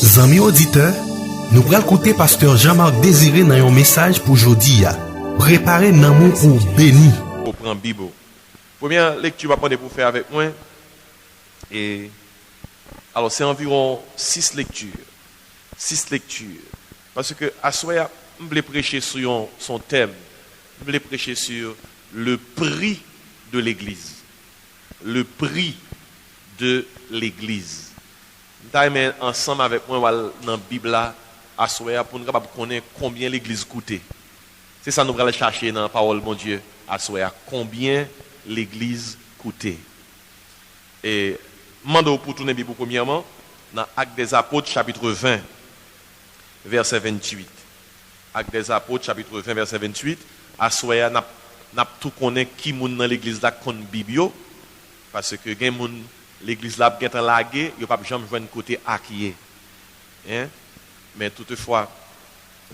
Zami auditeur, nous pral écouter pasteur Jean-Marc Désiré dans un message pour jodi a. Préparez nan moun pour béni. Pour prendre Bible. Première lecture va prendre pour faire avec moi. Et alors c'est environ 6 lectures. 6 lectures. Parce que à soir, je voulais prêcher sur son thème. Je voulais prêcher sur le prix de l'église. Le prix de l'église. Nous allons ensemble avec moi dans la Bible à soir pour nous connaître combien l'église coûtait. C'est ça que nous allons chercher dans la parole de mon Dieu à soir. Combien l'église coûtait. Et mando pour tourner Bible premièrement dans Actes des Apôtres chapitre 20 verset 28. Actes des Apôtres chapitre 20 verset 28. À soir n'a tout connaît qui moun dans l'église là connaît Bible parce que gen moun l'église là est lagué, il pas jamais joindre côté acquier. Hein? Mais toutefois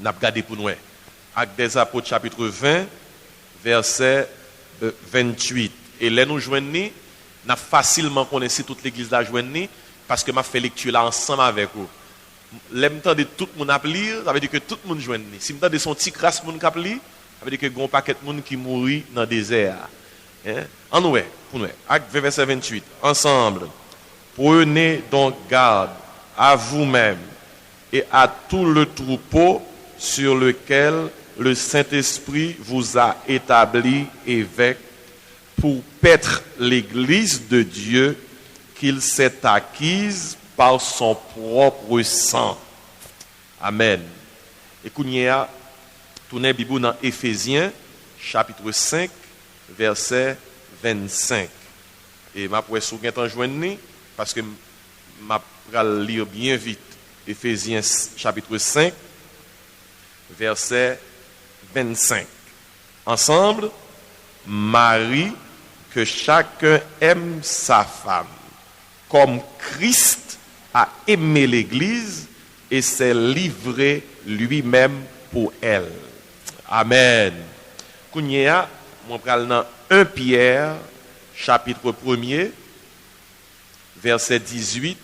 n'a regardé pour nous. Actes des Apôtres chapitre 20 verset 28. Et là nous joignons, n'a facilement connaissé toute l'église là joignons parce que m'a fait lecture là ensemble avec vous. L'aime de tout le monde à lire, ça veut dire que tout le monde joignent. Si m'tend de son petit crasse monde qui lire, ça veut dire que gon paquet de monde qui mourit dans le désert. Hein? En nous, pour nous. Acte 20 verset 28. Ensemble. Prenez donc garde à vous-même et à tout le troupeau sur lequel le Saint-Esprit vous a établi évêque pour paître l'église de Dieu qu'il s'est acquise par son propre sang. Amen. Et kounya, tournez Bible dans Éphésiens, chapitre 5, verset 25. Et ma pour sou gen tan joindre parce que ma pral lire bien vite. Éphésiens chapitre 5, verset 25. Ensemble, Marie, que chacun aime sa femme, comme Christ a aimé l'Église et s'est livré lui-même pour elle. Amen. Kounya, mon pral dans 1 Pierre, chapitre 1er, verset 18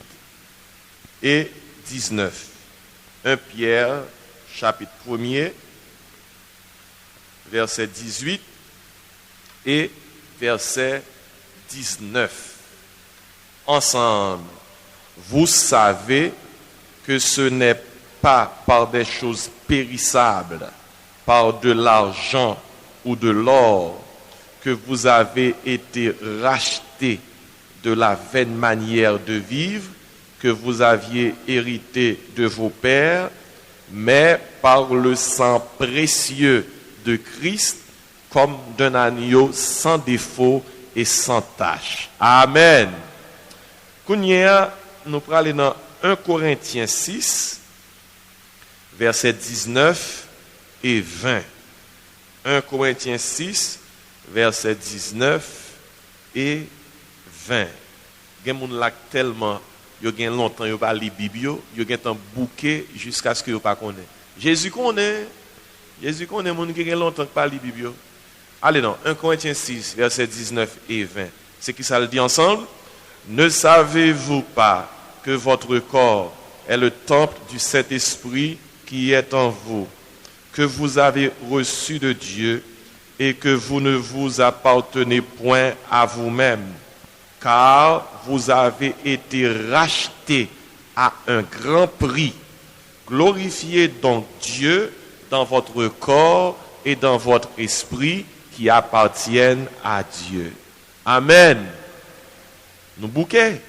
et 19. 1 Pierre, chapitre 1er, verset 18 et verset 19. Ensemble, vous savez que ce n'est pas par des choses périssables, par de l'argent ou de l'or, que vous avez été rachetés de la vaine manière de vivre que vous aviez hérité de vos pères, mais par le sang précieux de Christ, comme d'un agneau sans défaut et sans tache. Amen. Kounia, nous parlons dans 1 Corinthiens 6, versets 19 et 20. 1 Corinthiens 6, versets 19 et 20. Il y a des gens qui tellement, ils ont longtemps, ils n'ont pas lu la Bible, ils ont un bouquet jusqu'à ce qu'ils ne connaissent pas. Jésus connaît les gens qui ont longtemps pas lu la Bible. Allez non, 1 Corinthiens 6, versets 19 et 20. C'est qui ça le dit ensemble? Ne savez-vous pas que votre corps est le temple du Saint-Esprit qui est en vous, que vous avez reçu de Dieu et que vous ne vous appartenez point à vous-même, car vous avez été rachetés à un grand prix. Glorifiez donc Dieu dans votre corps et dans votre esprit qui appartiennent à Dieu. Amen. Nous bouquets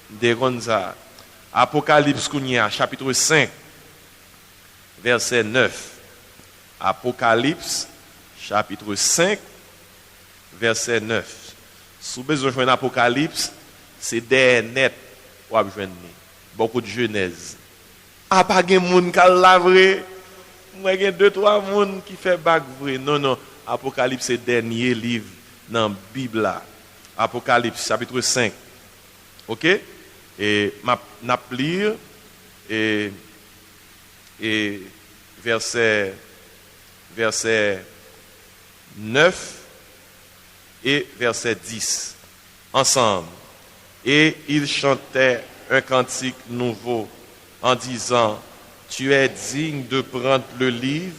des Gonza. Apocalypse chapitre 5, verset 9. Apocalypse chapitre 5, verset 9. Si vous avez besoin d'Apocalypse, c'est des net pour avoir beaucoup de Genèse. Ah, pas de monde qui a lavré. Moi, il y a 2-3 monde qui fait bac vrai. Non. Apocalypse, c'est le dernier livre dans la Bible. Apocalypse, chapitre 5. Ok? Et n'a lire et verset 9 et verset 10. Ensemble. Et il chantait un cantique nouveau en disant, tu es digne de prendre le livre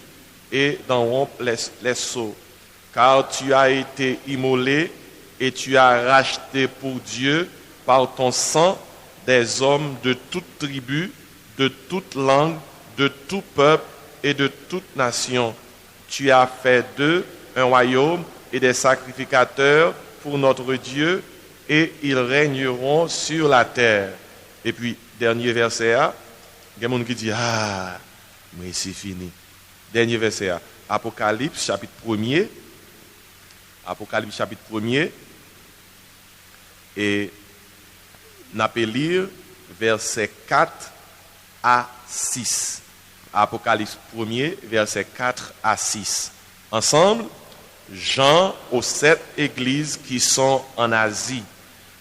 et d'en rompre les sceaux, car tu as été immolé et tu as racheté pour Dieu par ton sang des hommes de toute tribu, de toute langue, de tout peuple et de toute nation. Tu as fait d'eux un royaume et des sacrificateurs pour notre Dieu, et ils régneront sur la terre. Et puis, dernier verset, il y a des gens qui disent, ah, mais c'est fini. Dernier verset, Apocalypse chapitre 1er. Apocalypse chapitre 1er. Et on peut lire versets 4 à 6. Apocalypse 1er, versets 4 à 6. Ensemble, Jean aux 7 églises qui sont en Asie.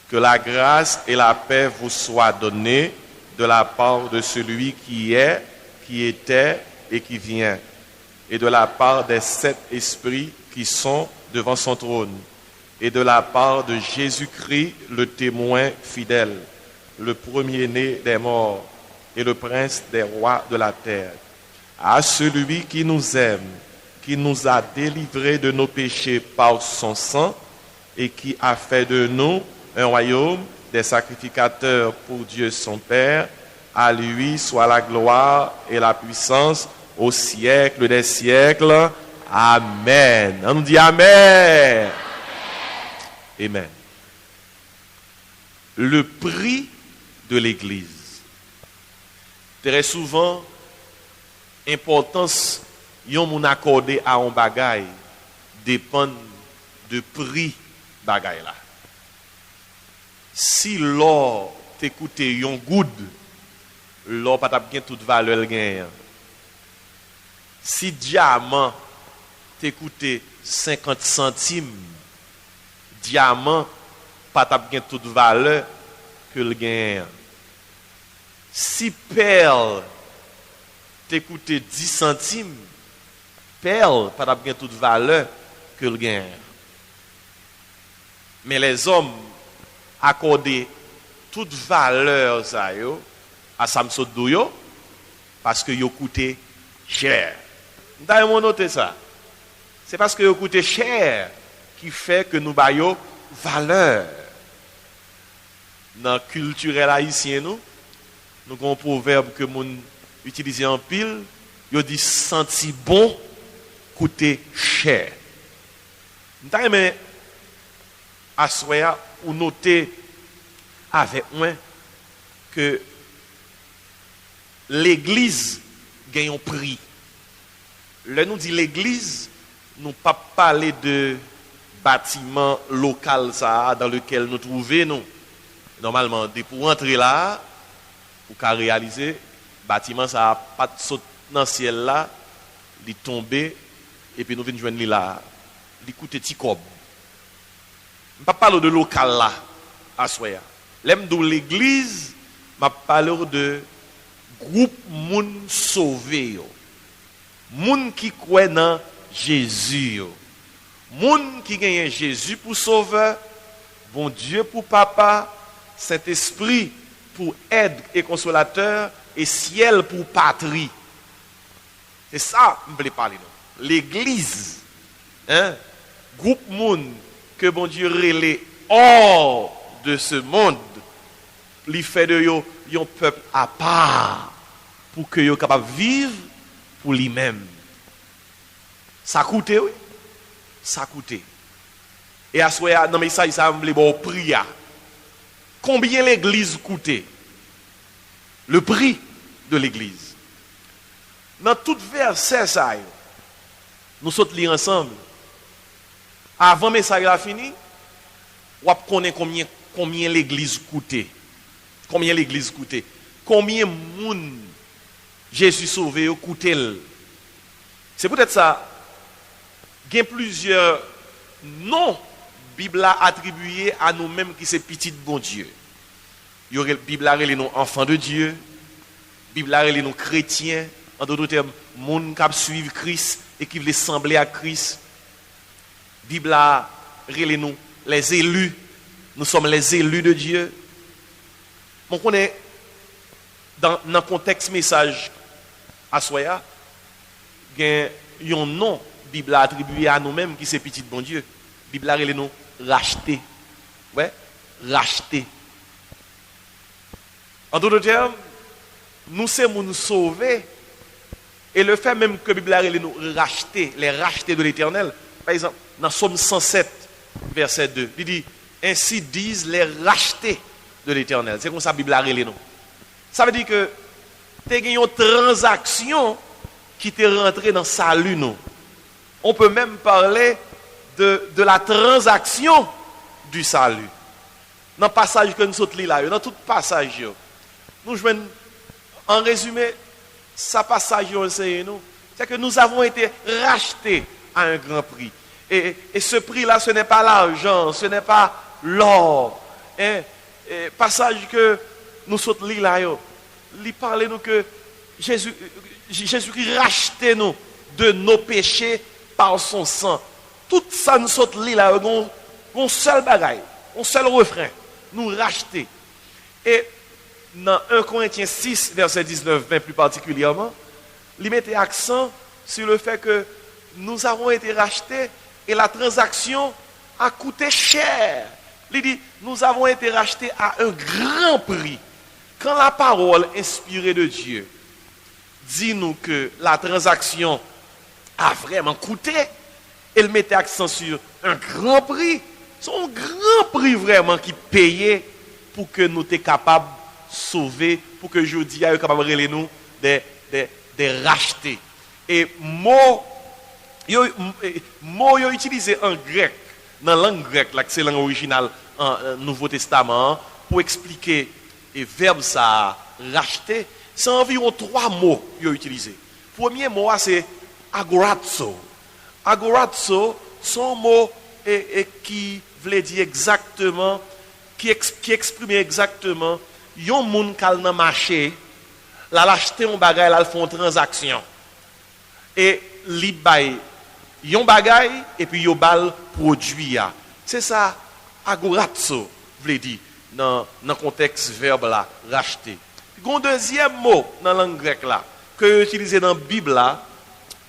Que la grâce et la paix vous soient données de la part de celui qui est, qui était et qui vient, et de la part des 7 esprits qui sont devant son trône, et de la part de Jésus-Christ, le témoin fidèle, le premier-né des morts, et le prince des rois de la terre. À celui qui nous aime, qui nous a délivrés de nos péchés par son sang, et qui a fait de nous un royaume des sacrificateurs pour Dieu son Père, à lui soit la gloire et la puissance au siècle des siècles. Amen. On nous dit Amen. Amen. Le prix de l'Église. Très souvent, importance yon moun accordé à un bagay dépend de prix bagay là. Si l'or t'écoute yon good, l'or pas t'a bien toute valeur gagne. Si diamant t'écoute 50 centimes, diamant pas t'a bien toute valeur que le gagne. Si perle t'écoute 10 centimes, perle pas t'a bien toute valeur que le gagne. Mais les hommes accorder toute valeur ça yo à Samson Douyo parce que yo coûté cher. D'ailleurs noter ça. C'est parce que yo coûté cher qui fait que nous baillons valeur. Dans culturel haïtien nous avons un proverbe que moun utilise en pile, yo dit senti bon coûté cher. D'ailleurs assoya ou noter avec moi que l'église gagne un prix. Là nous dit l'église, nous pas parler de bâtiment local ça dans lequel nous trouvons nous. Normalement pour entrer là pour qu'à réaliser bâtiment ça pas de saut dans ciel là, il tomber et puis nous venons joindre là, il coûte petit cob. Je ne parle pas de local là, à Soya. L'aime de l'église, je parle de groupe moun sauvé. Moun qui croit dans Jésus. Moun qui gagne Jésus pour sauveur, bon Dieu pour papa, Saint-Esprit pour aide et consolateur, et ciel pour patrie. C'est ça que je voulais parler. L'église, groupe moun, que bon Dieu relève hors de ce monde, lui fait de yo un peuple à part pour que yo capable vivre pour lui-même. Ça coûte oui, ça coûte. Et à ce dans message ça me bon prix. Combien l'église coûtait? Le prix de l'église. Dans tout verset ça nous saute lire ensemble. Avant le message a fini, on connaît combien l'église coûtait. Combien l'église coûtait. Combien moun Jésus sauvé coûtait. C'est peut-être ça. Il y a plusieurs noms Bible a attribués à nous-mêmes qui c'est petit bon Dieu. Il y aurait Bible a les noms enfants de Dieu. Bible a les noms chrétiens. En d'autres termes, moun qui suivent Christ et qui veulent sembler à Christ. Bible a relé nous les élus. Nous sommes les élus de Dieu. On connaît dans le contexte message à Soya, il y a un nom Bible attribué à nous-mêmes qui c'est petit bon Dieu. Bible a les nous racheter. Ouais, racheter. En d'autres termes, nous sommes nous sauver. Et le fait même que la Bible a nous racheter, les racheter de l'Éternel. Par exemple, dans Psaume 107, verset 2, il dit, ainsi disent les rachetés de l'Éternel. C'est comme ça que la Bible a nous. Ça veut dire que tu as une transaction qui t'est rentrée dans le salut. Nous. On peut même parler de la transaction du salut. Dans le passage que nous sommes là, dans tout passage, nous jouons, en résumé, ça passage, c'est que nous avons été rachetés à un grand prix. Et ce prix-là, ce n'est pas l'argent, ce n'est pas l'or. Passage que nous sommes là, il parle nous que Jésus-Christ rachetait nous de nos péchés par son sang. Tout ça nous sommes là, un seul bagaille, un seul refrain, nous racheter. Et dans 1 Corinthiens 6, verset 19-20 plus particulièrement, il mettait accent sur le fait que nous avons été rachetés et la transaction a coûté cher. Il dit, nous avons été rachetés à un grand prix. Quand la parole inspirée de Dieu dit nous que la transaction a vraiment coûté, elle mettait accent sur un grand prix. C'est un grand prix vraiment qui payait pour que nous soyons capables de sauver, pour que je dis à eux capables de nous de racheter. Et mot utilisé en grec, dans la langue grecque, c'est la langue originale en Nouveau Testament, pour expliquer le verbe ça, racheter, c'est environ 3 mots utilisés. Le premier mot, c'est agorazo. Agorazo, c'est un mot qui voulait dire exactement, qui exprime exactement, yon moun kal nan marché, la l'acheter un bagay, la font transaction. Et li bay yon bagay et puis yo bal produit. C'est ça agorazo voulait dire dans le contexte verbe là, racheter. Un deuxième mot dans la langue grecque là que utilisé dans la Bible là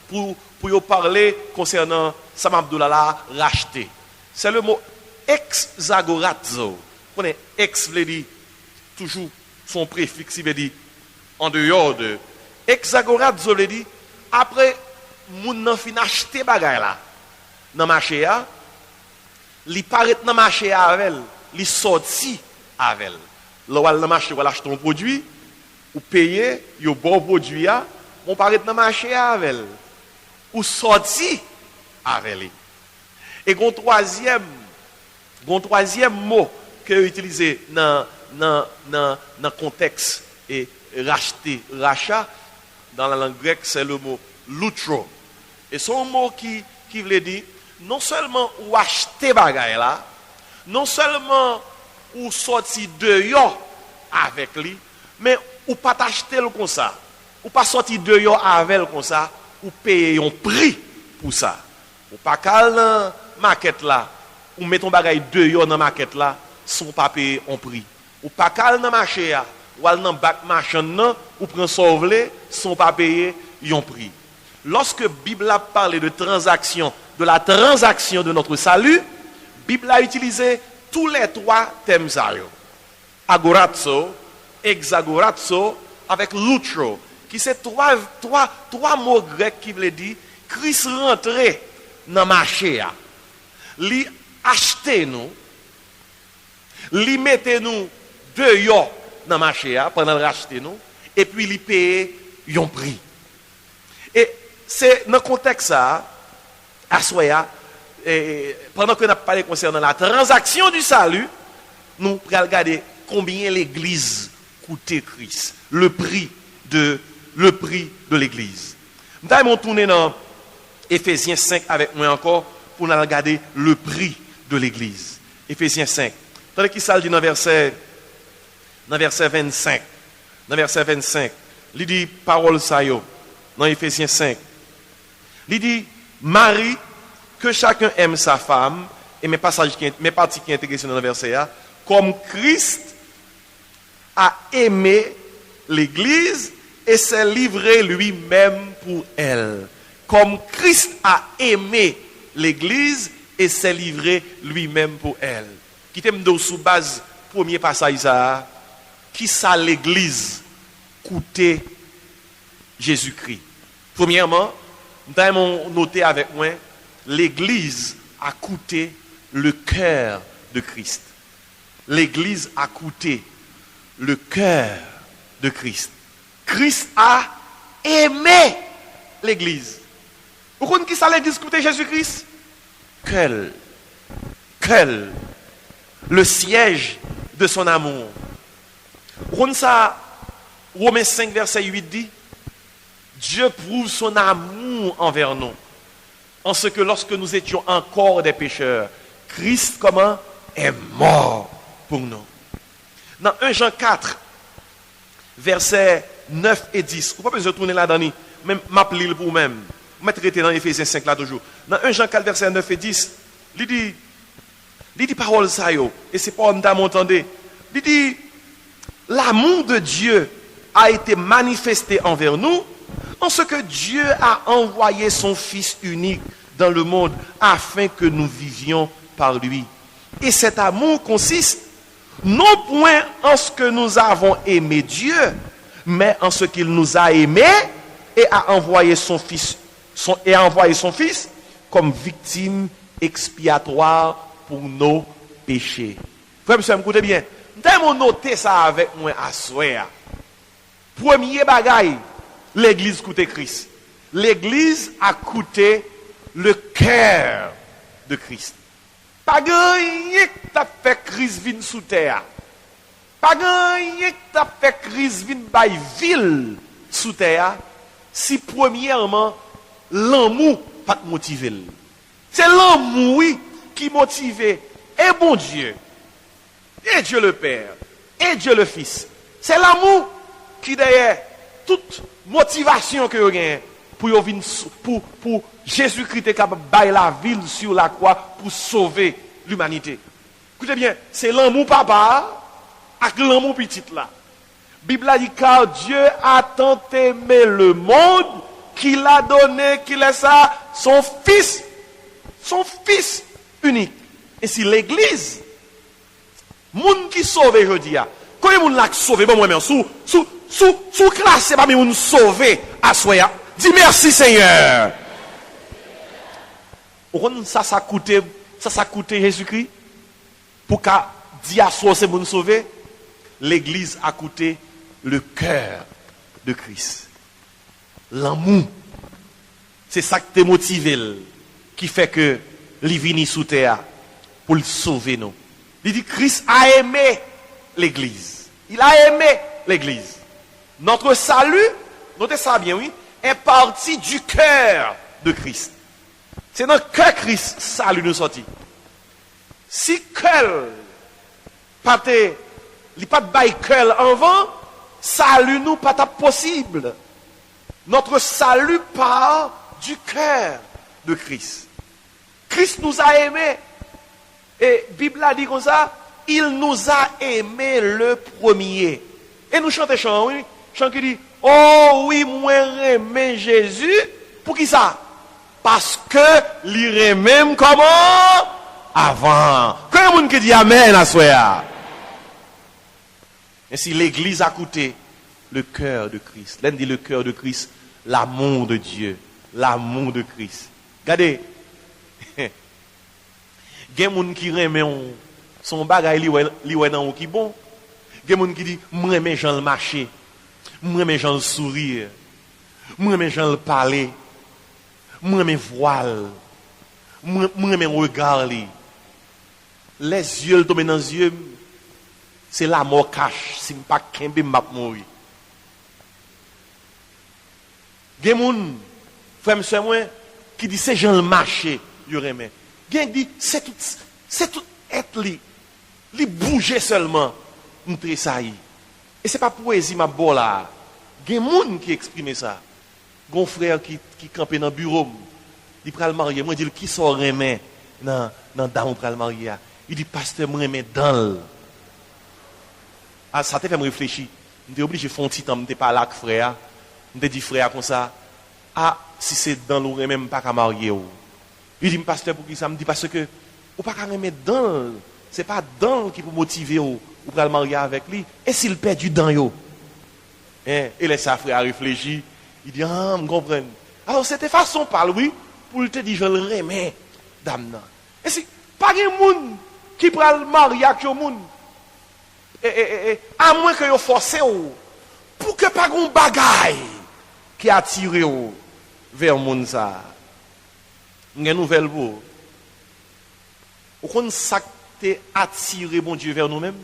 pour parler concernant Sam Abdullah là, racheter. C'est le mot exagorazo. Vous connaissez, ex veut dire toujours son préfixe, il veut dire en dehors de. Exagorazo veut dire après moun nan fin acheter bagay là dans marché a, li paraît dans marché avec, li sorti avec. Là dans marché ou acheter un produit ou payer, yo bon produit a, on paraît dans marché avec. Ou sorti avec. Et un troisième mot que utilisé dans le contexte et racheter, rachat, dans la langue grecque, c'est le mot lutro. Et c'est un mot qui veut dire non seulement ou acheter bagay là, non seulement ou sortir dehors avec lui, mais ou pas t'acheter comme ça, ou pas sortir dehors avec comme ça, ou payer un prix pour ça. Ou pas qu'à maquette là, ou mettre ton bagay dehors dans maquette là, sans pas payer un prix. Ou pas qu'à dans marché là, ou al dans bac marchand là, ou prend sauver sans pas payer un prix. Lorsque Bible a parlé de transaction, de la transaction de notre salut, Bible a utilisé tous les 3 thèmes ça. Agorazo, exagorazo, avec lutro, qui c'est trois mots grecs qui veulent dire Christ rentré dans le marché. Li acheter nous, li mette nous dehors dans le marché pendant le racheter nous, et puis li payer un prix. Et c'est dans le contexte ça, à Soya, pendant que nous avons parlé concernant la transaction du salut, nous allons regarder combien l'église coûtait Christ, le prix de l'église. Nous allons tourner dans Éphésiens 5 avec moi encore pour nous regarder le prix de l'église. Éphésiens 5. Tandis qu'il s'agit dans verset 25. Dans verset 25, il dit parole ça yo dans Éphésiens 5. Il dit Marie, que chacun aime sa femme, et mes parties qui sont dans le verset là, comme Christ a aimé l'Église et s'est livré lui-même pour elle. Comme Christ a aimé l'Église et s'est livré lui-même pour elle. Qui t'aime de sous base premier passage ça, qui ça l'Église coûté Jésus-Christ. Premièrement, nous avons noté avec moi, l'Église a coûté le cœur de Christ. L'Église a coûté le cœur de Christ. Christ a aimé l'Église. Vous comprenez qui ça l'Église coûté Jésus-Christ? Quel, le siège de son amour. Vous comprenez ça? Romains 5, verset 8 dit, Dieu prouve son amour envers nous, en ce que lorsque nous étions encore des pécheurs, Christ, comment, est mort pour nous. Dans 1 Jean 4, versets 9 et 10, vous n'avez pas besoin de tourner là-dedans, même m'appeler pour vous-même. Vous mettez dans Éphésiens 5 là toujours. Dans 1 Jean 4, versets 9 et 10, il dit parole ça, et c'est pas on m'entendez. Il dit, l'amour de Dieu a été manifesté envers nous, en ce que Dieu a envoyé son Fils unique dans le monde afin que nous vivions par lui. Et cet amour consiste non point en ce que nous avons aimé Dieu, mais en ce qu'il nous a aimés et a envoyé son Fils, comme victime expiatoire pour nos péchés. Frère, monsieur, écoutez bien. Nous noter ça avec moi à soir. Premier bagaille, l'Église coûté Christ. L'Église a coûté le cœur de Christ. Pas gagné que t'as fait Christ vin sous terre. Pas gagné que t'as fait Christ vin by ville sous terre. Si premièrement, l'amour pas motivé. C'est l'amour, oui, qui motivait et bon Dieu, et Dieu le Père, et Dieu le Fils. C'est l'amour qui derrière toute motivation que vous avez pour Jésus-Christ est capable de bailler la ville sur la croix pour sauver l'humanité. Écoutez bien, c'est l'amour papa avec l'amour petit là. Bible a dit car Dieu a tant aimé le monde qu'il a donné, qu'il est ça, son fils unique. Et si l'Église, moun qui sauve aujourd'hui, quand moun l'a sauvé, bon moi-même, sous classe, c'est pas moun sauvé à soi. Dis merci Seigneur. Ça coûté Jésus-Christ pour qu'à diaspora c'est moun sauvé. L'Église a coûté le cœur de Christ. L'amour. C'est ça qui te motive, qui fait que il vient sous terre pour le sauver nous. Il dit Christ a aimé l'Église. Il a aimé l'Église. Notre salut, notez ça bien, oui, est parti du cœur de Christ. C'est dans le cœur Christ, salut nous sorti. Si cœur, pas de bail cœur en vent, salut nous pas possible. Notre salut part du cœur de Christ. Christ nous a aimés. Et la Bible a dit comme ça, il nous a aimés le premier. Et nous chantons chant, oui. Chant qui dit, oh oui, moi j'aime Jésus. Pour qui ça? Parce que l'il même comment? Avant. Quand il y a quelqu'un qui dit Amen à soi. Et si l'Église a coûté le cœur de Christ, l'un dit le cœur de Christ, l'amour de Dieu, l'amour de Christ. Regardez, il y a des gens qui aiment son bagage, li wè nan qui bon. Il y a des gens qui disent, moi j'aime Jean le marcher, moi j'aime Jean le sourire, moi j'aime Jean le parler, moi j'aime voile, moi j'aime regard. Les yeux tombent dans les yeux, c'est la mort cache, si je ne pas kembe m'a mourir. Il y a des gens, frère et soeur, qui disent, c'est Jean le marcher, il y aurait aimé. Il y a dit, c'est tout être li bouger seulement, nous ça y. Et c'est pas poésie ma bon là. Il y a des gens qui expriment ça. Il y a un frère qui campait dans le bureau, il prend le marié, moi je dis qui sort remet dans dame prend le marié. Il dit pasteur moi remet dans. Ah ça te fait me réfléchir. J'étais obligé de faire un petit temps, j'étais pas là avec frère. J'étais dit frère comme ça, ah, si c'est dans l'eau, même pas qu'à marier. Il dit, pasteur, pour qui ça? Me dit, parce que, ou pas qu'à remettre dans, c'est pas dans qui peut motiver ou pour le marier avec lui. Et s'il perd du dans yo? Et laisse sa frère réfléchir. Il dit, ah, je comprends. Alors, c'était façon par lui, pour te dire, je le remets, dame. Et si, pas de monde qui prend le mariage avec le monde. À moins que vous forcez, pour que pas de bagaille qui attire vers le monde. Une nouvelle pour vous. Vous connaissez ça qui attiré bon Dieu vers nous-mêmes?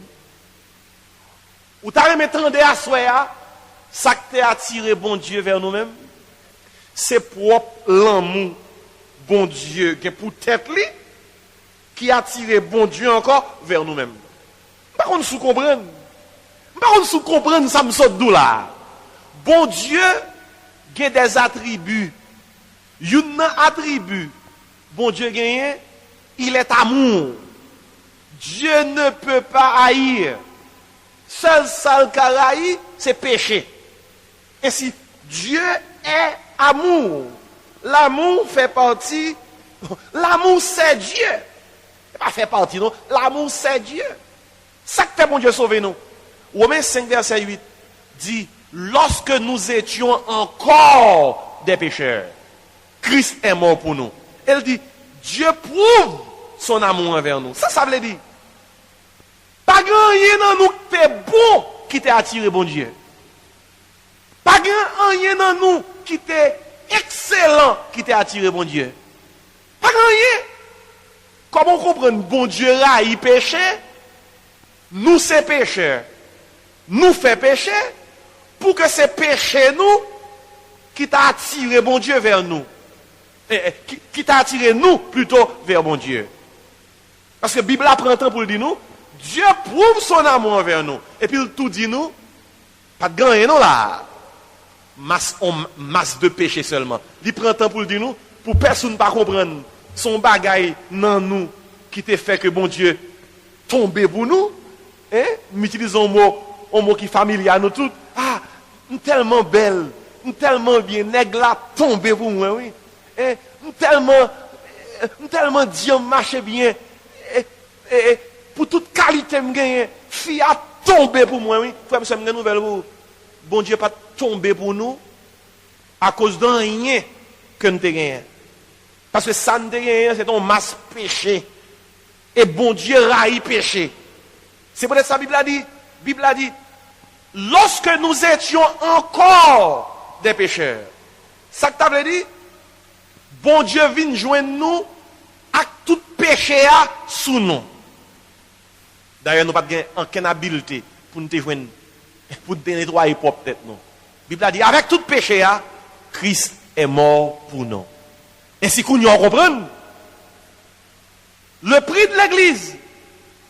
Ou t'as remis tendé à soi, ça qui attiré bon Dieu vers nous-mêmes? C'est propre l'amour bon Dieu qui est pour tête li qui attire bon Dieu encore vers nous-mêmes. Par contre, sous comprendre. Par contre, sous comprendre, ça me saute d'où là. Bon Dieu a des attributs. Il y a un attribut. Bon Dieu gagne, il est amour. Dieu ne peut pas haïr. Seul qu'il c'est péché. Et si Dieu est amour, l'amour fait partie. L'amour c'est Dieu. Pas fait partie, non. L'amour c'est Dieu. Ça que fait bon Dieu sauver nous. Romains 5, verset 8 dit, lorsque nous étions encore des pécheurs, Christ est mort pour nous. Elle dit, Dieu prouve son amour envers nous. Ça veut dire, pas rien dans nous qui est bon qui t'a attiré bon Dieu. Pas rien dans nous qui est excellent qui t'a attiré bon Dieu. Pas rien. Comment comprendre bon Dieu là, il péché? Nous c'est pécheurs. Nous fait pécher pour que c'est péché nous qui t'a attiré bon Dieu vers nous. Qui t'a attiré nous plutôt vers bon Dieu. Parce que la Bible prend temps pour le dire nous, Dieu prouve son amour envers nous. Et puis il tout dit nous, pas de gagner non là. Masse de péché seulement. Il prend temps pour le dire nous, pour personne ne pas comprendre son bagaille dans nous qui t'a fait que bon Dieu tombe pour nous. Nous utilisons un mot qui est familier à nous tous. Ah, tellement belle, tellement bien, nèg la tombe pour moi, oui. Tellement Dieu marche bien. Pour toute qualité me gagne, fille a tombé pour moi, oui. Frère, c'est une nouvelle pour bon Dieu pas tombé pour nous à cause d'un rien que nous gagnons. Parce que ça nous gagne, c'est un masse péché. Et bon Dieu raille péché. C'est peut-être ça la Bible a dit, lorsque nous étions encore des pécheurs. Ça que tu as dit, bon Dieu vient joindre nous avec tout péché sous nous. D'ailleurs, nous n'avons pas aucune habileté pour nous joindre, pour nous nettoyer propre tête nous. La Bible a dit, avec tout péché, Christ est mort pour nous. Et si nous comprenons, le prix de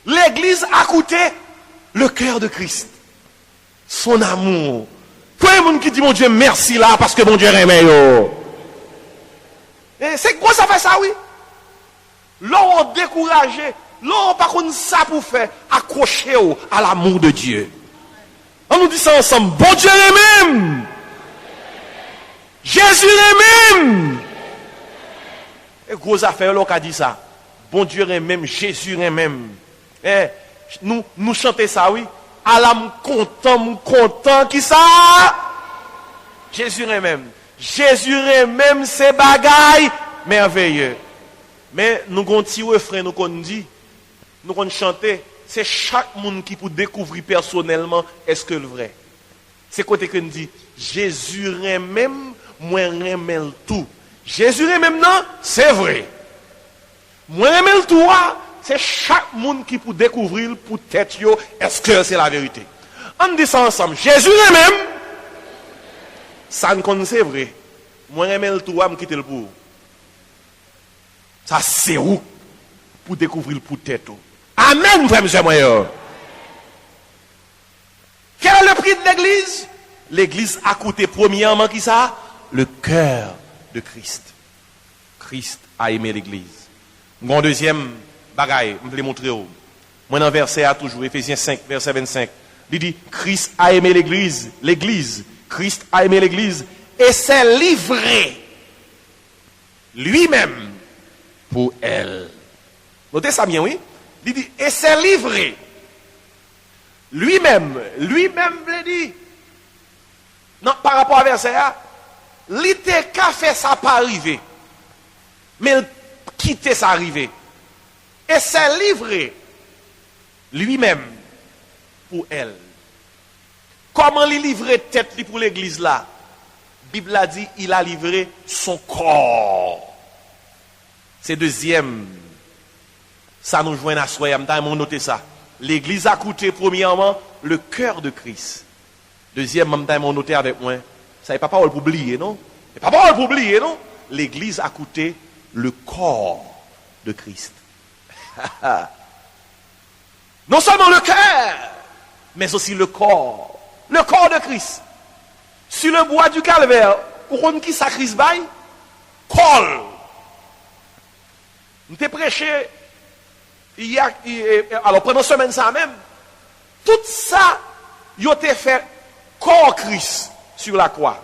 l'église a coûté le cœur de Christ. Son amour. Pour les gens qui disent, mon Dieu, merci là, parce que mon Dieu aime yo. C'est quoi ça fait ça, oui? L'on découragé, l'on pas qu'on ça pour faire, accrocher à l'amour de Dieu. On nous dit ça ensemble, bon Dieu lui-même. Jésus lui-même. Et gros affaire, l'on a dit ça. Bon Dieu lui-même, Jésus lui-même. Nous chantons ça, oui. Allah content, qui ça? Jésus lui-même. Jésus lui-même, c'est bagaille merveilleux. Mais nous avons un petit refrain, nous avons dit, nous avons chanté, c'est chaque monde qui peut découvrir personnellement est-ce que le vrai. C'est côté que nous dit, Jésus lui-même, moi remel tout. Jésus lui-même, non, c'est vrai. Moi remel tout, c'est chaque monde qui peut découvrir pour tête est-ce que c'est la vérité. On dit ça ensemble. Jésus lui-même, ça ne connaît c'est vrai. Moi remel tout, me quitter le pour. Ça c'est où pour découvrir pour tête. Amen, frère, monsieur, moi. Quel est le prix de l'église? L'église a coûté premièrement qui ça? Le cœur de Christ. Christ a aimé l'église. Mon deuxième bagaille, je vais vous montrer. Moi, dans verset A toujours, Ephésiens 5, verset 25. Il dit, Christ a aimé l'église. Christ a aimé l'église et s'est livré lui-même pour elle. Notez ça bien, oui? Il dit, et s'est livré lui-même veut dire, non, par rapport à verset A, l'ité qu'a fait ça pas arriver, mais quitter ça arriver. Et s'est livré lui-même pour elle. Comment il livrer tête pour l'église là? Bible a dit, il a livré son corps. C'est deuxième. Ça nous joint à soi, on noté ça. L'église a coûté premièrement le cœur de Christ. Deuxième, on noté avec moi. Ça n'est pas parole pour oublier, non? C'est pas parole pour oublier, non? L'église a coûté le corps de Christ. Non seulement le cœur, mais aussi le corps. Le corps de Christ. Sur le bois du calvaire, pour qu'on qui sacrifice bail, col. Nous t'ai prêché alors pendant semaine ça même, tout ça, il a été fait corps Christ sur la croix.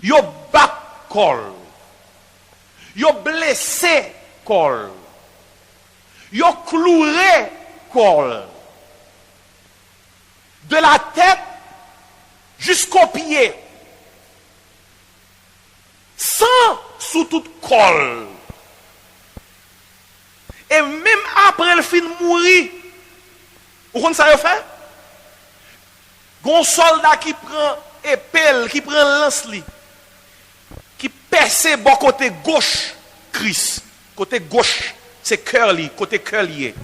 Il a battu col. Il a blessé col. Il a cloué col. De la tête jusqu'aux pieds. Sans sous toute col. Et même après le fin de mourir, vous comprenez ça fait? Un soldat qui prend épelle, qui prend lance, qui perce bon côté gauche, Christ. Côté gauche, c'est cœur li, côté cœur lié.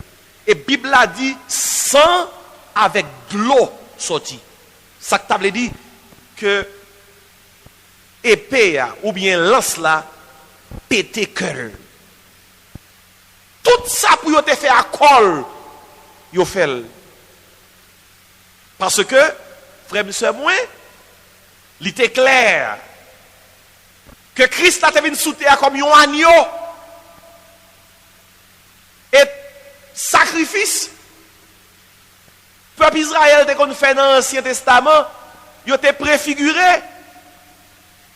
Et Bible a dit, sang avec de l'eau sorti. Ça que table dit que épée ou bien lance là, pété cœur. Tout ça pour vous faire à col, vous fait. Parce que, frère et moi, il était clair que Christ a venu sous terre comme un agneau. Et sacrifice, peuple Israël qu'on fait dans l'Ancien Testament, il était préfiguré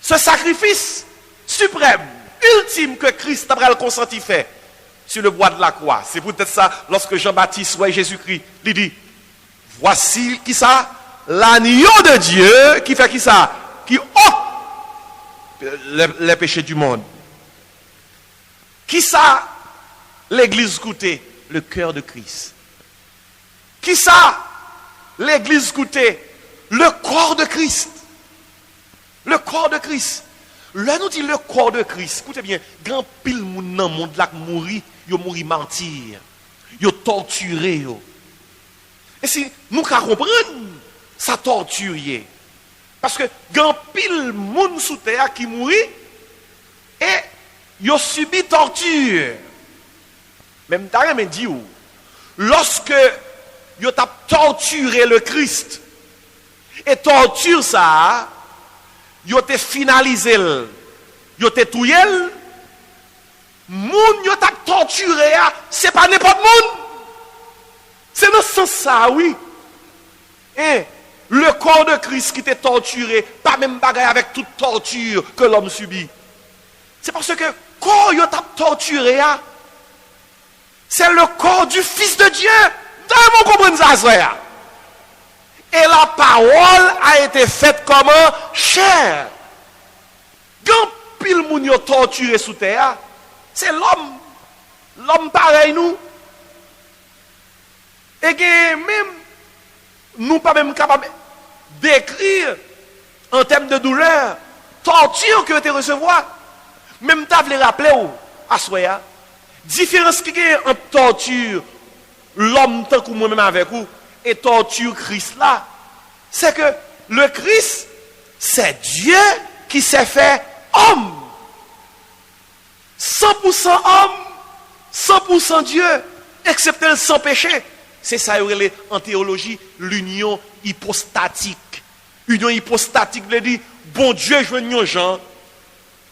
ce sacrifice suprême, ultime que Christ a le consenti fait sur le bois de la croix. C'est peut-être ça, lorsque Jean-Baptiste voit Jésus-Christ, il dit, voici qui ça? L'agneau de Dieu qui fait qui ça? Qui ôte les péchés du monde. Qui ça? L'église coûtait le cœur de Christ. Qui ça? L'église coûtait le corps de Christ. Le corps de Christ. Là, nous dit le corps de Christ. Écoutez bien, grand pile moun nan monde là mourir, yo mouri mentir. Yo torturé yo. Et si nous ka comprendre ça torturer. Parce que grand pile moun sous terre qui mourit et yo subi torture. Même t'as même dit ou lorsque yo t'a torturé le Christ et torture ça yo te finalisé, yo te touye, moun yo t'a torturé, c'est pas n'importe moun. C'est dans ce sens ça, oui. Et le corps de Christ qui t'est torturé, pas même bagaille avec toute torture que l'homme subit. C'est parce que corps yo t'a torturé, c'est le corps du Fils de Dieu. Dans mon comprendre ça, frère. Et la parole a été faite comment? Chair. Quand pile moun yo torturé sous terre, c'est l'homme. L'homme pareil nous. Et que même, nous pas même capables d'écrire en termes de douleur, torture que tu recevoir. Même tu voulais rappeler à soi, différence qui est entre torture, l'homme tant que moi-même avec vous, et torture Christ là, c'est que le Christ, c'est Dieu qui s'est fait homme. 100% homme, 100% Dieu, excepté le sans péché. C'est ça en théologie, l'union hypostatique. Union hypostatique veut dire, bon Dieu joigne un gens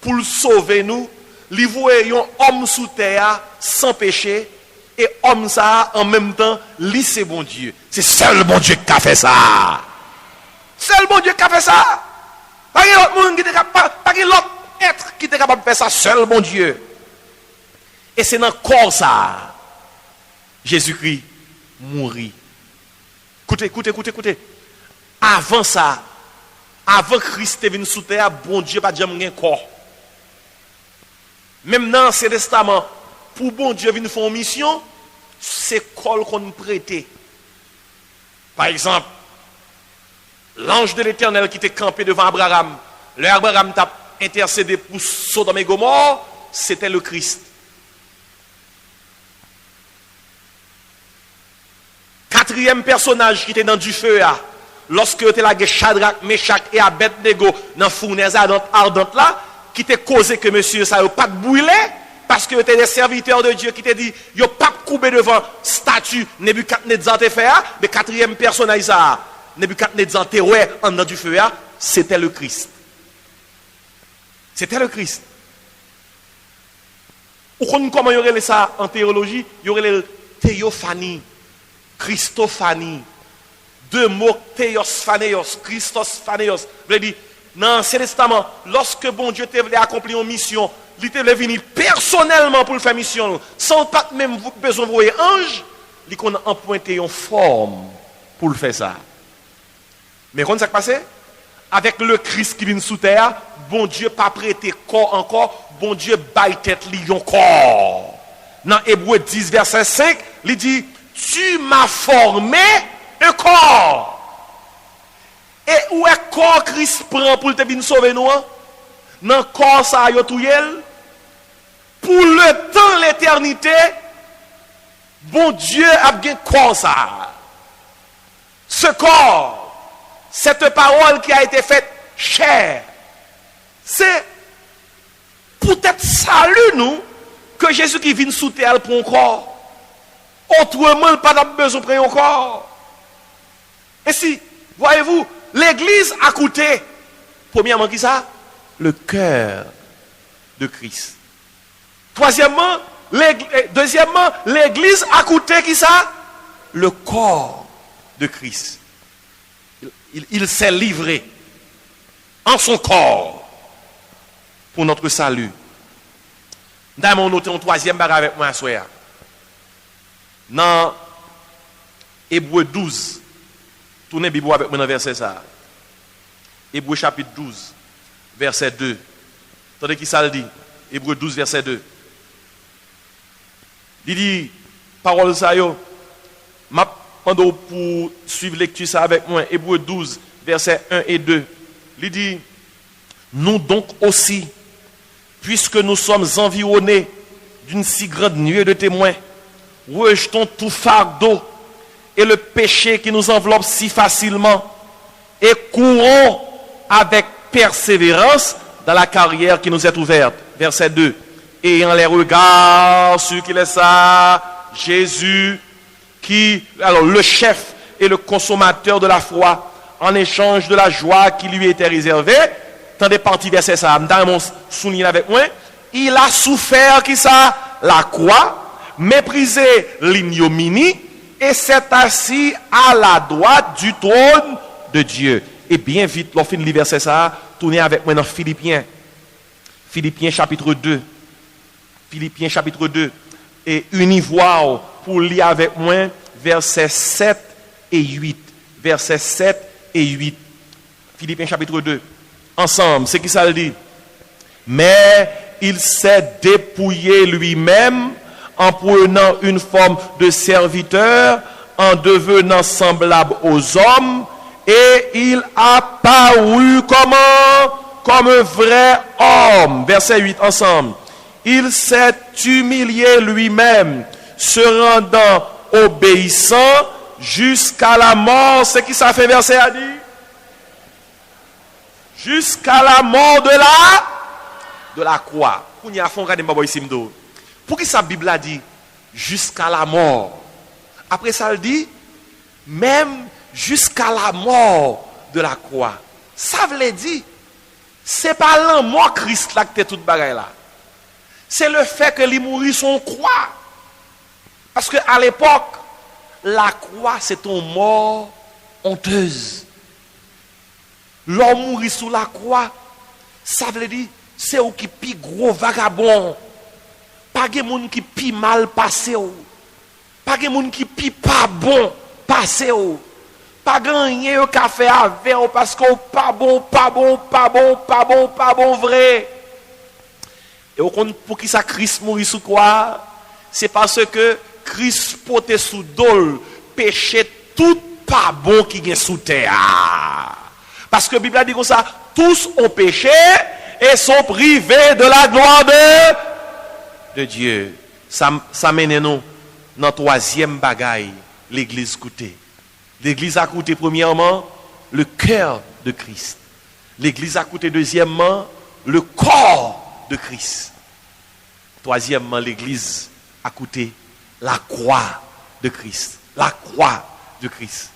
pour le sauver nous, lui voyons homme sous terre sans péché, Et homme ça, en même temps, lui c'est bon Dieu. C'est seul bon Dieu qui a fait ça. Seul bon Dieu qui a fait ça. Pas qu'il y ait l'autre monde qui était capable, pas qu'il y ait l'autre être qui était capable de faire ça. Seul bon Dieu. Et c'est dans le corps ça. Jésus-Christ mourit. Écoutez. Avant ça, avant Christ est venu sous terre, bon Dieu pas jamais un corps. Même dans l'Ancien Testament, pour bon Dieu venir faire une mission, c'est corps qu'on prêtait. Par exemple, l'ange de l'Éternel qui était campé devant Abraham, Abraham t'a intercédé pour Sodome et Gomorrhe, c'était le Christ. Quatrième personnage qui était dans du feu, lorsque était là, Shadrach, Meshach et Abednego dans la fournaise ardente là, qui t'a causé que monsieur ça n'a pas brûlé, parce que était des serviteurs de Dieu qui t'a dit, yo pas coupé devant statue Nebuchadnezzar te fait, mais quatrième personnage ça, Nebuchadnezzar te ouais en dans du feu, c'était le Christ. C'était le Christ. Ou comment y aurait ça en théologie, y aurait le théophanie. Christophanie. Deux mots, théos, phanéos, Christos, phanéos. Vous dire, dans l'Ancien Testament, lorsque bon Dieu te voulait accomplir une mission, il te voulait venir personnellement pour le faire mission, sans pas même besoin de voir ange, il a emprunté une forme pour le faire ça. Mais quand ça s'est passé? Avec le Christ qui vient sous terre, bon Dieu pas prêté corps encore, bon Dieu baille tête lion corps. Dans Hébreux 10, verset 5, il dit, tu m'as formé un corps. Et où est corps Christ prend pour te venir sauver nous? Dans le corps ça yo touyel. Pour le temps, l'éternité, bon Dieu a bien corps ça. Ce corps, cette parole qui a été faite chair, c'est peut-être salut nous que Jésus qui vient sous terre pour un corps. Autrement, pas besoin de prendre un corps. Et si, voyez-vous, l'église a coûté, premièrement, qui ça? Le cœur de Christ. Deuxièmement, l'église a coûté qui ça? Le corps de Christ. Il s'est livré en son corps pour notre salut. D'ailleurs, noté un troisième barre avec moi à soir. Dans Hébreux 12, tournez la Bible avec moi dans verset ça. Hébreux chapitre 12, verset 2. Attendez qui ça le dit? Hébreux 12, verset 2. Il dit, parole ça yo, m'a pendant pour suivre lecture ça avec moi. Hébreux 12, verset 1 et 2. Il dit, nous donc aussi, puisque nous sommes environnés d'une si grande nuée de témoins, rejetons tout fardeau et le péché qui nous enveloppe si facilement et courons avec persévérance dans la carrière qui nous est ouverte. Verset 2. Ayant les regards sur qui est ça, Jésus, alors le chef et le consommateur de la foi, en échange de la joie qui lui était réservée. Tendez partie verset ça, m'dame souligne avec moi. Il a souffert qui ça, la croix, méprisé l'ignominie et s'est assis à la droite du trône de Dieu. Et bien vite, l'on finit le verset ça, tournez avec moi dans Philippiens. Philippiens chapitre 2. Philippiens chapitre 2. Et univoire pour lire avec moi versets 7 et 8. Versets 7 et 8. Philippiens chapitre 2. Ensemble, c'est qui ça le dit? Mais il s'est dépouillé lui-même en prenant une forme de serviteur, en devenant semblable aux hommes, et il a paru comme un vrai homme. Verset 8 ensemble. Il s'est humilié lui-même, se rendant obéissant jusqu'à la mort. C'est qui ça fait verset à dire? Jusqu'à la mort de la croix. Pour qui sa Bible a dit jusqu'à la mort? Après ça, elle dit même jusqu'à la mort de la croix. Ça veut dire, c'est pas la mort Christ là que t'es toute bagaille là. C'est le fait que lui mourit son croix. Parce qu'à l'époque, la croix, c'est une mort honteuse. L'homme mourit sous la croix, ça veut dire, c'est où qui pi gros vagabond. Pas de monde qui pi mal passé. Pas de monde qui pi pas bon passé. Pas gagné au café avec parce qu'on pas bon vrai. Et pour qui ça Christ mourit sous quoi? C'est parce que Christ portait sous dol péché tout pas bon qui vient sous terre. Parce que la Bible dit comme ça, tous ont péché et sont privés de la gloire de Dieu. Ça mène nous dans le troisième bagaille, l'église coûtée. L'église a coûté premièrement le cœur de Christ. L'église a coûté deuxièmement le corps de Christ. Troisièmement, l'église a coûté la croix de Christ. La croix de Christ.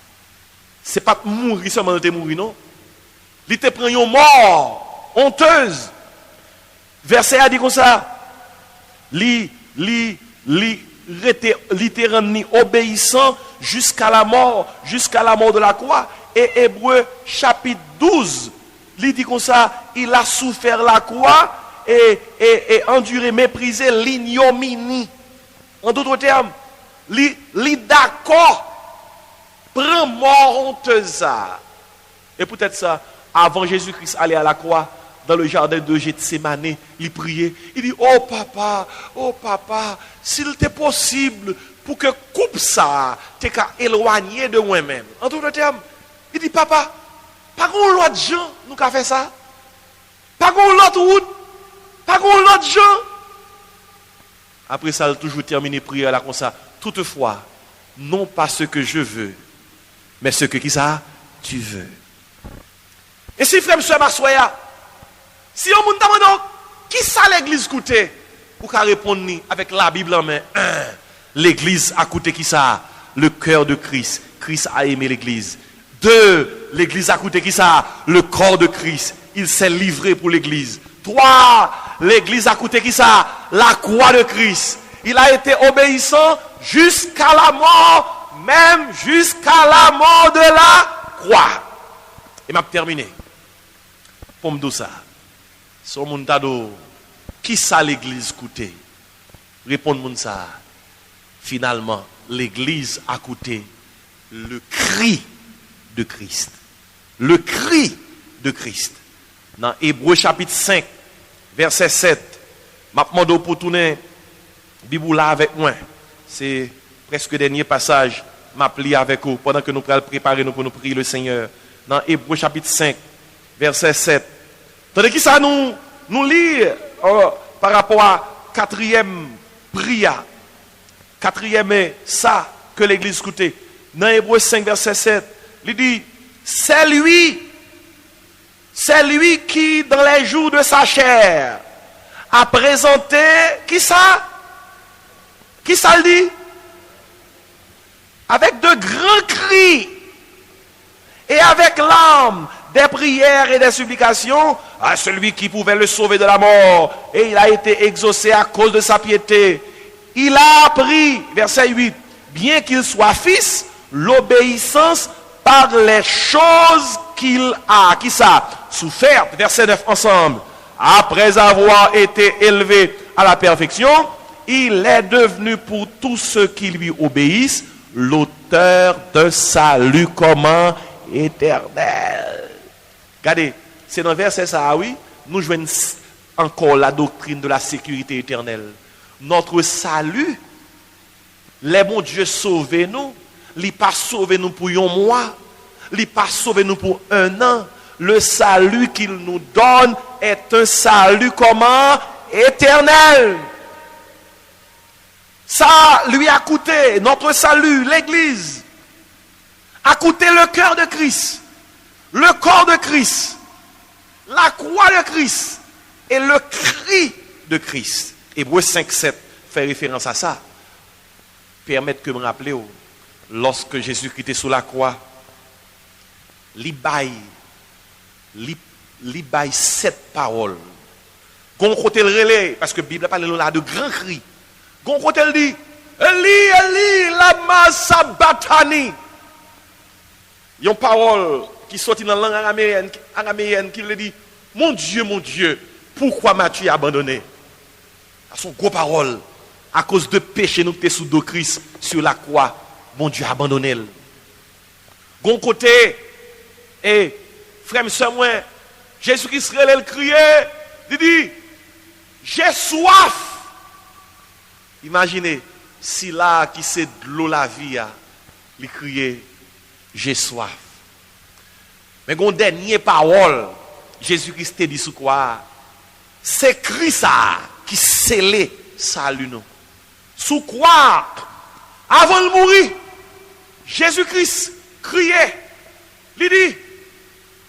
Ce n'est pas mourir seulement de mourir, non. Il te prend une mort honteuse. Verset a dit comme ça. Li te rend obéissant jusqu'à la mort de la croix. Et Hébreu chapitre 12, il dit comme ça, il a souffert la croix et enduré, méprisé l'ignominie. En d'autres termes, il d'accord, prend mort honteuse. Et peut-être ça, avant Jésus-Christ aller à la croix, dans le jardin de Gethsémane, il priait. Il dit, oh papa, s'il était possible pour que coupe ça, t'es qu'à éloigner de moi-même. En d'autres termes, il dit, papa, pas qu'on l'autre gens, nous qu'a fait ça. Pas qu'on l'autre route, pas qu'on l'autre gens. Après ça, il a toujours terminé prière là comme ça. Toutefois, non pas ce que je veux, mais ce que qui ça, tu veux. Et si frère, monsieur, m'assoya, si on me demande qui ça l'église coûté, ou qu'à répondre avec la Bible en main. L'église a coûté qui ça? Le cœur de Christ. Christ a aimé l'église. 2, l'église a coûté qui ça? Le corps de Christ. Il s'est livré pour l'église. 3, l'église a coûté qui ça? La croix de Christ. Il a été obéissant jusqu'à la mort, même jusqu'à la mort de la croix. Et m'a terminé. Pour me dire ça. Son moun tado, qui ça l'église coûté? Répondez-moi ça. Finalement, l'église a coûté le cri de Christ. Le cri de Christ. Dans Hébreu chapitre 5, verset 7, je demande pour tourner Bible là avec moi. C'est presque le dernier passage, je lis avec vous pendant que nous allons préparer pour nous prier le Seigneur. Dans Hébreu chapitre 5, verset 7. Tandis que ça nous lit par rapport à quatrième prière. Quatrième est ça que l'église coûtait. Dans Hébreu 5, verset 7, il dit, c'est lui qui, dans les jours de sa chair, a présenté, qui ça? Qui ça le dit? Avec de grands cris et avec larmes, des prières et des supplications à celui qui pouvait le sauver de la mort. Et il a été exaucé à cause de sa piété. Il a appris, verset 8, bien qu'il soit fils, l'obéissance par les choses qu'il a, qui ça, souffert, verset 9 ensemble. Après avoir été élevé à la perfection, il est devenu pour tous ceux qui lui obéissent l'auteur de salut commun éternel. Regardez, c'est dans le verset ça, oui, nous jouons encore la doctrine de la sécurité éternelle. Notre salut, les bons Dieu sauvé nous, il pas sauvé nous pour un mois, il pas sauvé nous pour un an. Le salut qu'il nous donne est un salut comment? Éternel. Ça lui a coûté, notre salut, l'église, a coûté le cœur de Christ, le corps de Christ, la croix de Christ et le cri de Christ. Hébreu 5, 7 fait référence à ça. Permettre que me rappeler, lorsque Jésus-Christ était sous la croix, il baille 7 paroles. Gon côté le relais, parce que la Bible parle là de grands cris. Gon côté le dit, Eli, Eli, lama sabachthani. Il y a une parole qui sortit dans la langue araméenne qui le dit, mon Dieu, pourquoi m'as-tu abandonné? C'est son gros parole. À cause de péché, nous sommes sous de Christ sur la croix. Mon Dieu a abandonné. Gon côté, et frère, soeur, moi, Jésus-Christ le criait, il dit, j'ai soif. Imaginez, si là qui c'est de l'eau la vie, il criait, j'ai soif. Mais gon dernière parole, Jésus-Christ te dit sous quoi? C'est Christ ça qui scellait salut nous. Sous quoi? Avant de mourir, Jésus-Christ criait, il dit,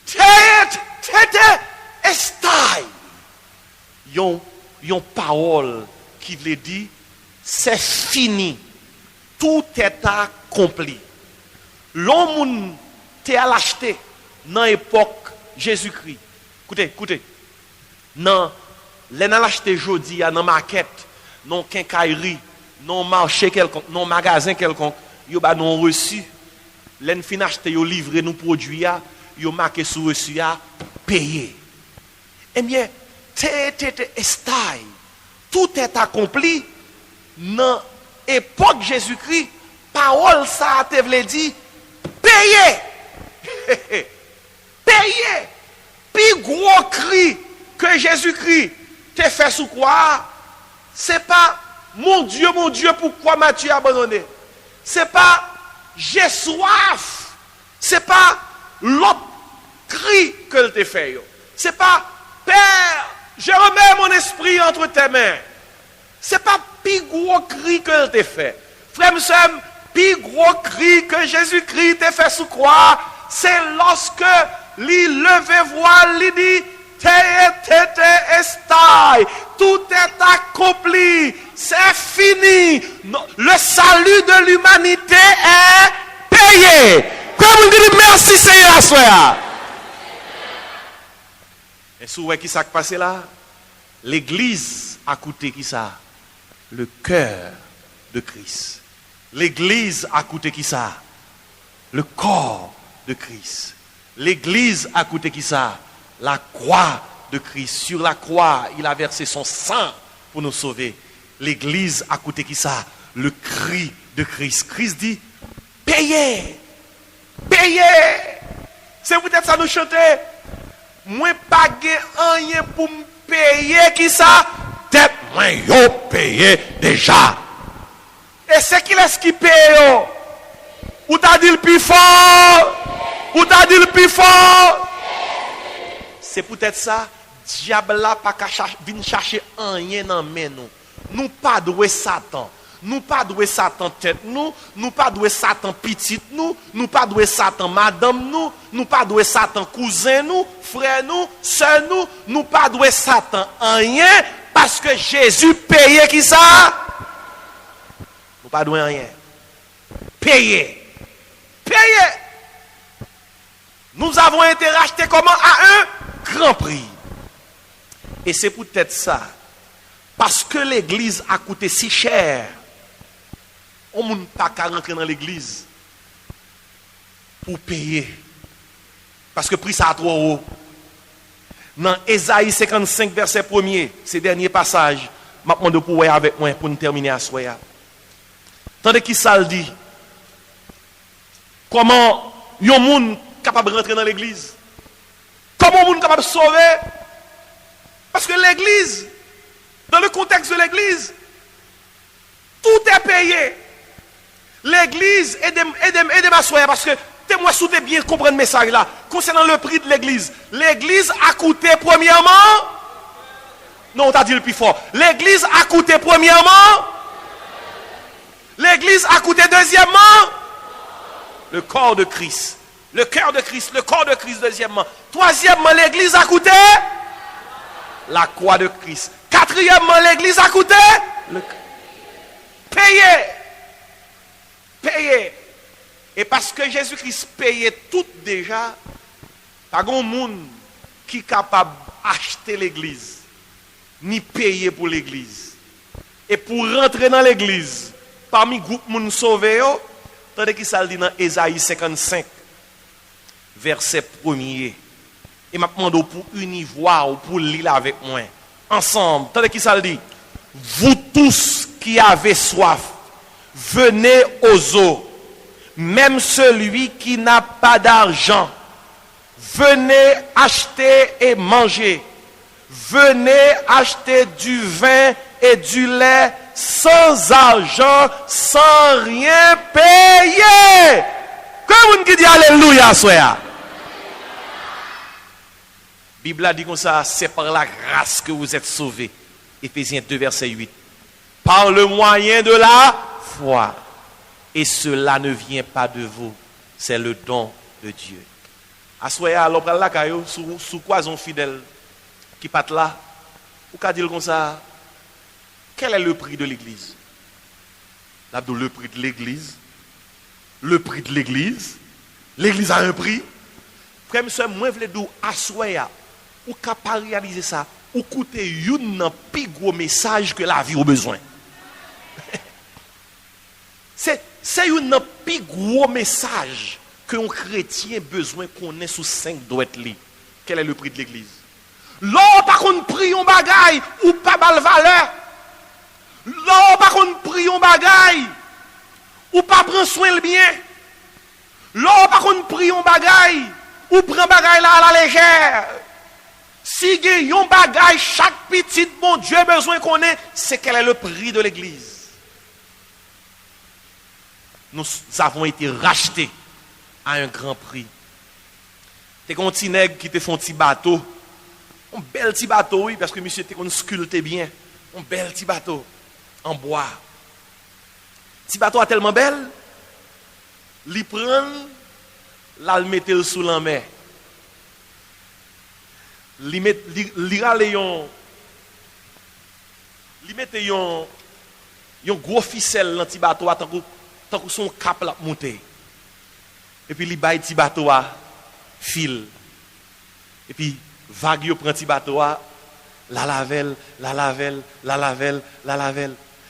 tete estai. Yon parole qui veut dire, c'est fini. Tout est accompli. L'homme t'est à l'acheter dans l'époque Jésus-Christ. Écoutez. Non, les n'a l'acheté aujourd'hui, dans market, non quincaillerie, non marché quelconque, non magasin quelconque, yo ba non reçu. Les fin acheter yo livré nous produits yo marqué sur reçu payé. Eh bien, estai. Tout est accompli dans l'époque Jésus-Christ. Parole ça te veut dire payé. Payé. Puis gros cri que Jésus-Christ t'a fait sous quoi? C'est pas mon Dieu, pourquoi m'as-tu abandonné? C'est pas j'ai soif. C'est pas l'autre cri que t'a fait. C'est pas Père, je remets mon esprit entre tes mains. C'est pas plus gros cri que t'a fait. Frère, monsieur, plus gros cri que Jésus-Christ t'a fait sous quoi? C'est lorsque il levé voile, il dit estai. Tout est accompli. C'est fini. Le salut de l'humanité est payé. Comme on dit merci Seigneur, soeur. Et souvent qui s'est passé là? L'église a coûté qui ça? Le cœur de Christ. L'église a coûté qui ça? Le corps de Christ. L'église a coûté qui ça? La croix de Christ. Sur la croix, il a versé son sang pour nous sauver. L'église a coûté qui ça? Le cri de Christ. Christ dit, payez. Payez. C'est peut-être ça nous chanter. Moi pas rien pour me payer qui ça? Tête moi yo payé déjà. Et c'est qui est-ce qui paye? Ou t'as dit le plus fort? Ou t'as dit le plus fort? C'est peut-être ça. Diable là pas vient chercher rien dans main nous. Nous pas doué Satan. Nous pas doué Satan tête nous pas doué Satan petite nous pas doué Satan madame nous pas doué Satan cousin nous, frère nous, sœur nous pas doué Satan rien parce que Jésus payait qui ça? Nous pas doué rien. Payé. Nous avons été rachetés comment? À un grand prix. Et c'est peut-être ça. Parce que l'église a coûté si cher. On ne peut pas rentrer dans l'église pour payer. Parce que le prix ça a trop haut. Dans Ésaïe 55, verset 1er, ces derniers passages, je vais demander pour avec moi pour nous terminer à soir. Tandis qu'il ça le dit. Comment un monde capable de rentrer dans l'église? Comment un monde capable de sauver? Parce que l'église, dans le contexte de l'église, tout est payé. L'église, aidez-moi soeur, parce que moi souhaite bien comprendre le message là. Concernant le prix de l'église, l'église a coûté premièrement. Non, on t'a dit le plus fort. L'église a coûté premièrement. L'église a coûté deuxièmement. Le corps de Christ. Le cœur de Christ, le corps de Christ deuxièmement. Troisièmement, l'église a coûté la croix de Christ. Quatrièmement, l'église a coûté payé. Et parce que Jésus-Christ payait tout déjà, pas grand monde qui est capable d'acheter l'église, ni payer pour l'église. Et pour rentrer dans l'église, parmi groupe moun sauvé yo, tandis qu'il ça dit dans Ésaïe 55 verset 1er. Et m'a demandé pour unir voix ou pour lire avec moi ensemble. Tandis qu'il ça dit, vous tous qui avez soif, venez aux eaux. Même celui qui n'a pas d'argent, venez acheter et manger. Venez acheter du vin et du lait sans argent, sans rien payer. Comme on dit alléluia, soya. Bible a dit comme ça, c'est par la grâce que vous êtes sauvés. Éphésiens 2, verset 8. Par le moyen de la foi. Et cela ne vient pas de vous. C'est le don de Dieu. Assoya, alors pral la kayo, sous quoi sont fidèles qui pat là, ou qu'a dire comme ça, quel est le prix de l'église? Le prix de l'église. Le prix de l'église. L'église a un prix. Frère, monsieur, moi, je veux dire, assoya, ou capable de réaliser ça, ou coûter un plus gros message que la vie au besoin. C'est un plus gros message que un chrétien besoin qu'on ait sous 5 doit être li. Quel est le prix de l'église? L'on par contre prie un bagaille ou pas bal valeur. L'on par contre prie un bagaille ou pas prendre soin le bien. L'on par contre prie un bagaille ou prend bagaille là à la légère. Si il y a un bagaille chaque petit bon Dieu besoin qu'on ait, c'est quel est le prix de l'église. Nous avons été rachetés à un grand prix. T'es un petit nègre qui te font un petit bateau. Un bel petit bateau, oui, parce que monsieur était qu'on sculpté bien. Un bel petit bateau en bois. Petit bateau est tellement belle, il prend, là, il met sous la mer. Il met un gros ficelle dans le petit bateau, tant que son cap l'a monté. Et puis il baille petit bateau à fil. Et puis vague prend petit bateau à la lavelle.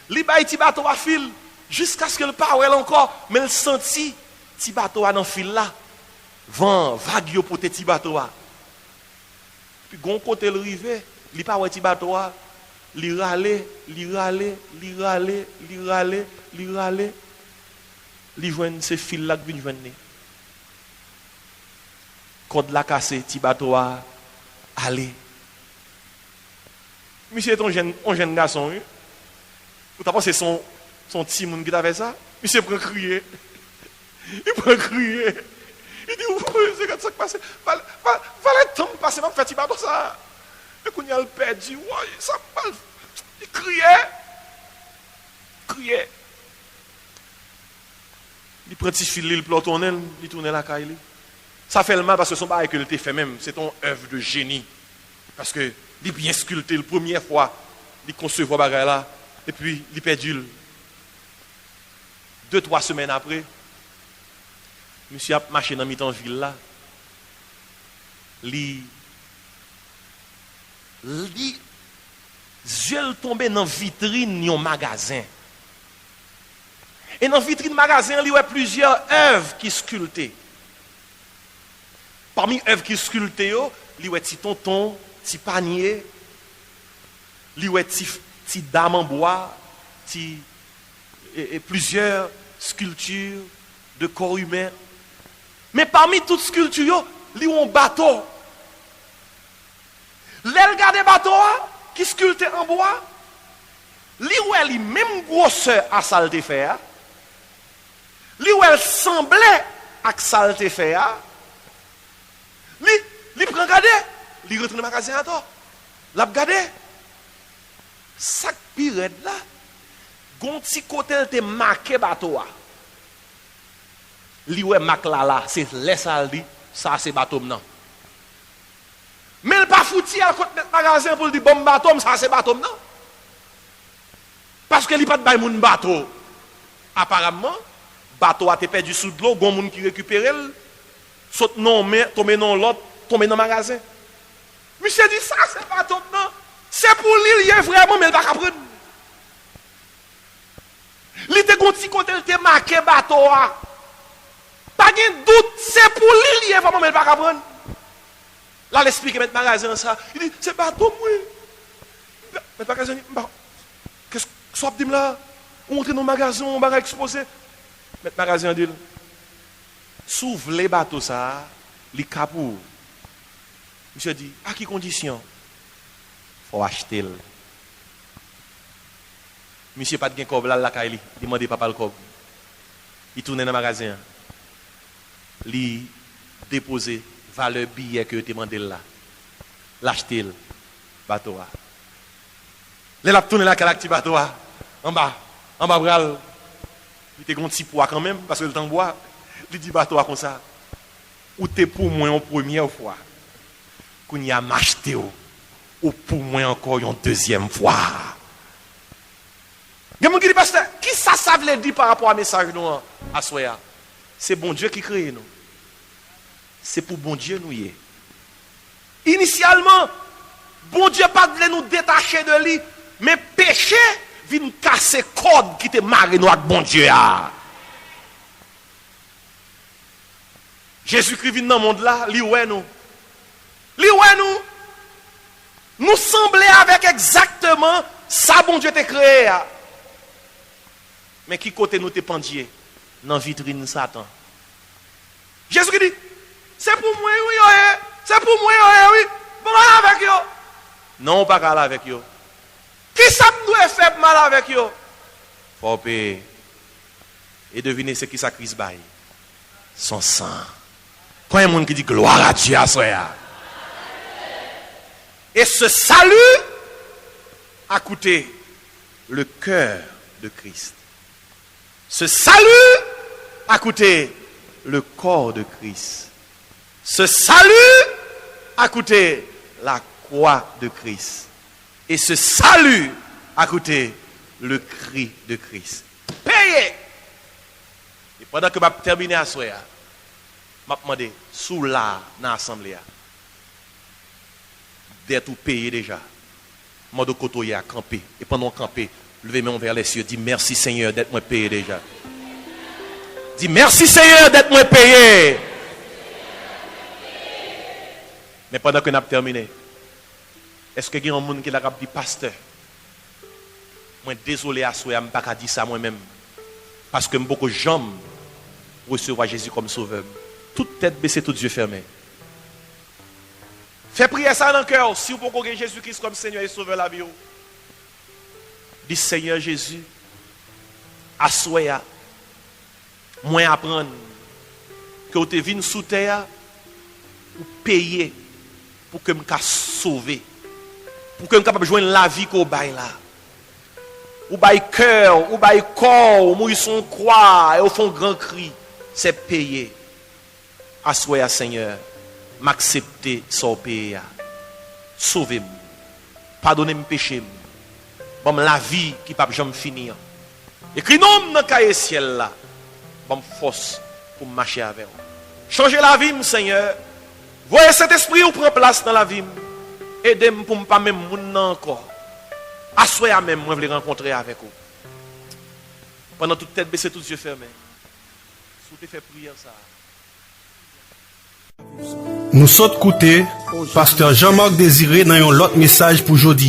Il baille petit bateau à fil jusqu'à ce que le parole encore, mais il sentit petit bateau à dans fil là. Vent vague pour petit bateau à. Puis gon côté le rivé, il pas petit bateau à, il râler. Li joine ces fils là qui viennent joindre. Code la cassé, ti bateau a aller. Monsieur est un jeune garçon, oui. Vous t'as pensé son petit monde qui t'a fait ça? Monsieur prend crier. Il prend crier. Il dit, c'est comme ça qui passe. Fallait temps passer, m'a fait ti bateau ça. Et qu'on y a le perdu, ouais, ça mal. Il criait. Il prend petit fil, il tourne la caille. Ça fait le mal parce que son bail que il fait même, c'est ton œuvre de génie. Parce que il bien sculpté la première fois, il concevoir bagarre là, et puis il perdu. 2-3 semaines après, monsieur a marché dans mi-temps ville là. Yeux tombé dans vitrine d'un magasin. Et dans la vitrine magasin, il y a plusieurs œuvres qui sculptées. Parmi les œuvres qui sculptées, il y a petit tonton, petit panier, il y a petit dame en bois, et plusieurs sculptures de corps humain. Mais parmi toutes les sculptures, il y a un bateau. L'elle regarde le bateau qui sculpté en bois, il y a la même grosseur à saleté faire. Li où elle semblait à saleté faire. Li prend garder, li retourne dans le magasin à toi. L'a regardé. Sac pirate là. Gon ti côté te marqué bateau. Li ouais marque là, c'est laisse ça dit, ça c'est bateau non. Mais il pas fouti à côté de magasin pour dire bon bateau, ça c'est bateau non. Parce que li pas de bay moun bateau. Apparemment bateau a été perdu sous de l'eau, gon moun qui récupère, saute non mais tomber dans l'autre, tomber dans le magasin. Monsieur dit ça c'est bateau non. C'est pour lui il est vraiment mais il va pas prendre. Il Li te gonti côté te marqué bateau. Pas de doute, c'est pour lui lié vraiment mais pas comprendre. Là l'explique mettre magasin ça. Il dit c'est bateau moi. Mais magasin qu'est-ce que ça dit là? On entre dans le magasin, on va exposer. Mettre magasin dit s'ouvre les bateaux ça, li capou. Monsieur dit à qui condition? Faut acheter. Monsieur pas de gain cob là la caille, il demande papa le cob. Il tourne dans le magasin. Li déposer valeur billet que tu demandé là. L'acheter bateau. Les la tourner là quel petit bateau en bas bral. Il te gon petit poids quand même parce que le temps bois. Il dit bateau comme ça. Ou t'es pour moi en première fois. Qu'on y a m'acheté ou pour moi encore une deuxième fois. Quelqu'un qui dit pasteur, qui ça veut dire par rapport à message nous à soya? C'est bon Dieu qui crée nous. C'est pour bon Dieu nous y est. Initialement, bon Dieu pas voulait nous détacher de lui, mais péché vient casser code qui te marre nous avec bon Dieu. Jésus-Christ vient dans le monde là, lui ouais nous. Nous sembler avec exactement ça bon Dieu t'a créé. Mais qui côté nous te pendier dans vitrine Satan. Jésus qui dit c'est pour moi oui, c'est pour moi oui. Bon mal avec yo. Non pas mal avec yo. Qui ça nous fait mal avec yo? Faut payer. Et devinez ce qui sacrifice bail. Son sang. Quand il y a un monde qui dit gloire à Dieu à soi. Et ce salut a coûté le cœur de Christ. Ce salut a coûté le corps de Christ. Ce salut a coûté la croix de Christ. Et ce salut a coûté le cri de Christ. Payé. Et pendant que je vais terminer à soi, je vais demander, sous là, dans l'assemblée, d'être payé déjà. Je vais côtoyer à camper. Et pendant camper, levez mes mains vers les cieux. Dis merci Seigneur d'être moi payé déjà. Dis merci Seigneur d'être moi payé. Mais pendant que nous avons terminé, est-ce que il y a un monde qui a dit pasteur? Moi désolé à soi, je ne peux pas dire ça moi-même. Parce que beaucoup de gens recevoir Jésus comme sauveur. Toute tête baissée, tout yeux fermés. Fais prier ça dans le cœur. Si vous pouvez connaître Jésus-Christ comme Seigneur et Sauveur la vie. Dis Seigneur Jésus, à soi, moi apprendre que vous êtes venu sous terre pour payer, pour que je sois sauvé, pour que je sois capable de joindre la vie qu'on baille là. Ou baille cœur, ou baille corps, ou mouille son croix, et au fond grand cri, c'est payer. À soi, Seigneur, m'accepter sans payer. Sauvez-moi, pardonnez-moi péché. Bon, la vie qui ne peut jamais finir. Écris nom dans le cahier ciel là. Bon, force pour marcher avec vous. Changez la vie, Seigneur. Voyez cet esprit où prend place dans la vie. Aidez-moi pour ne pas même moun encore. Assoyez même, moi, je vais rencontrer avec vous. Pendant toute tête baissée, tous les yeux fermés. Si vous faites prière, ça. Nous sommes côté, pasteur Jean-Marc Désiré dans un autre message pour aujourd'hui.